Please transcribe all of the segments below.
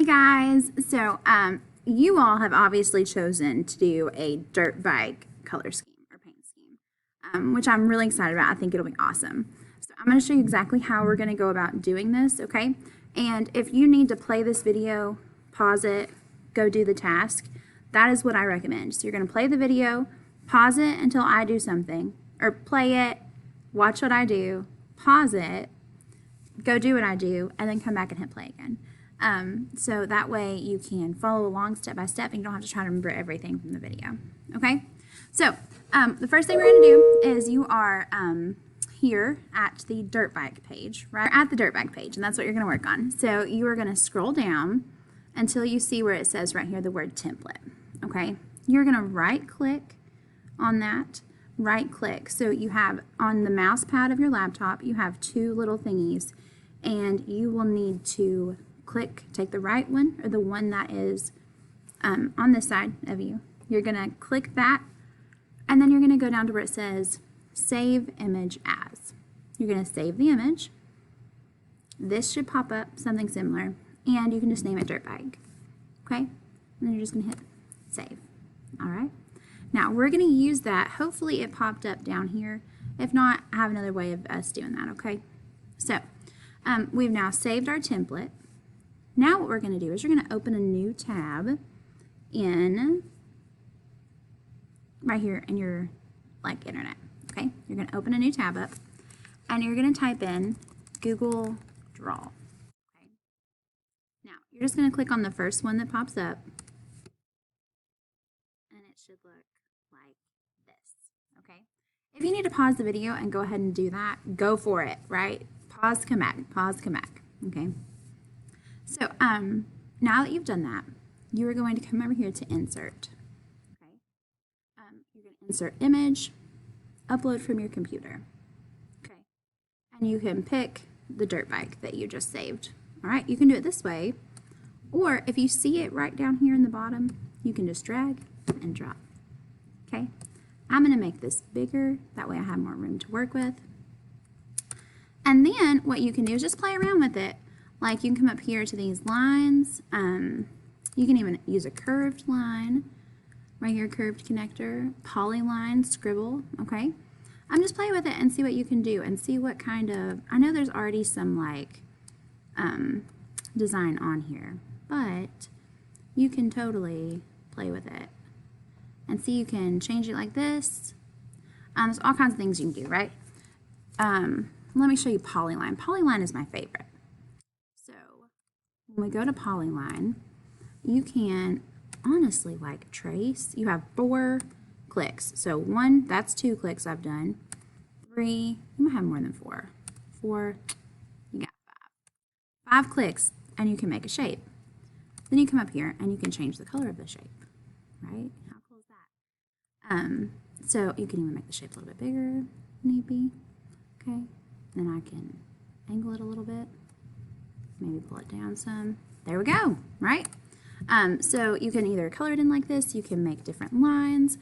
Hey guys, so you all have obviously chosen to do a dirt bike color scheme or paint scheme, which I'm really excited about. I think it'll be awesome. So I'm going to show you exactly how we're going to go about doing this, okay? And if you need to play this video, pause it, go do the task, that is what I recommend. So you're going to play the video, pause it until I do something, or play it, watch what I do, pause it, go do what I do, and then come back and hit play again. So that way you can follow along step by step and you don't have to try to remember everything from the video. Okay? So the first thing we're going to do is you are here at the dirt bike page, right? At the dirt bike page, and that's what you're going to work on. So you are going to scroll down until you see where it says right here the word template. Okay? You're going to right click on that. Right click. So you have on the mouse pad of your laptop, you have two little thingies, and you will need to take the right one or the one that is on this side of you. You're going to click that, and then you're going to go down to where it says Save Image As. You're going to save the image. This should pop up, something similar, and you can just name it Dirt Bike. Okay? And then you're just going to hit Save. All right? Now, we're going to use that. Hopefully it popped up down here. If not, I have another way of us doing that, okay? So, we've now saved our template. Now what we're going to do is you're going to open a new tab in right here in your internet. Okay, you're going to open a new tab up and you're going to type in Google Draw. Okay, now you're just going to click on the first one that pops up and it should look like this. Okay, if you need to pause the video and go ahead and do that, go for it. Right, pause, come back, pause, come back. Okay. So now that you've done that, you are going to come over here to insert. Okay, you're going to insert image, upload from your computer. Okay, and you can pick the dirt bike that you just saved. All right, you can do it this way, or if you see it right down here in the bottom, you can just drag and drop. Okay, I'm going to make this bigger, that way I have more room to work with. And then what you can do is just play around with it. Like you can come up here to these lines. You can even use a curved line. Right here, curved connector, polyline, scribble, okay? I'm just playing with it and see what you can do and see what kind of, I know there's already some like design on here, but you can totally play with it and see you can change it like this. There's all kinds of things you can do, right? Let me show you polyline. Polyline is my favorite. When we go to polyline, you can honestly like trace. You have 4 clicks. So 1, that's 2 clicks I've done. 3, you might have more than 4. 4, you got 5. 5 clicks and you can make a shape. Then you come up here and you can change the color of the shape, right? How cool is that? So you can even make the shape a little bit bigger, need be. Okay, then I can angle it a little bit. Maybe pull it down some. There we go, right? So you can either color it in like this, you can make different lines,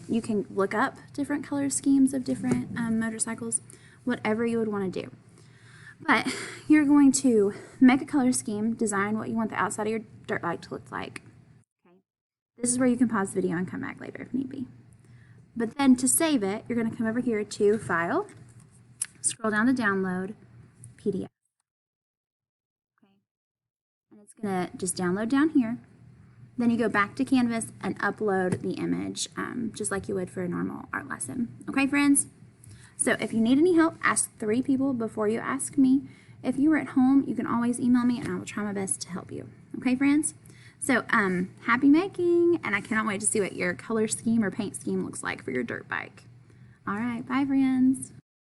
you can look up different color schemes of different motorcycles, whatever you would want to do. But you're going to make a color scheme, design what you want the outside of your dirt bike to look like. Okay. This is where you can pause the video and come back later if need be. But then to save it, you're going to come over here to File, scroll down to Download, PDF. It's going to just download down here. Then you go back to Canvas and upload the image just like you would for a normal art lesson. Okay, friends? So if you need any help, ask 3 people before you ask me. If you are at home, you can always email me and I will try my best to help you. Okay, friends? So happy making, and I cannot wait to see what your color scheme or paint scheme looks like for your dirt bike. All right, bye, friends.